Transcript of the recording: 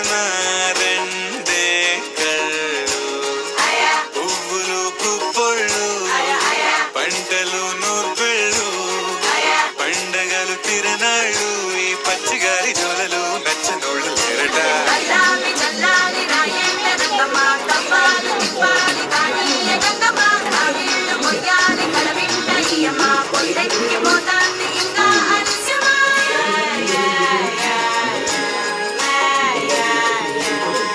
నా రెండే కళ్ళు పువ్వులు పుప్పొళ్ళు పంటలు నూర్పెళ్ళు పండగలు తిరణాళ్ళు ఈ పచ్చిగారి జోలలు నచ్చనోళ్ళు లేరట Come on.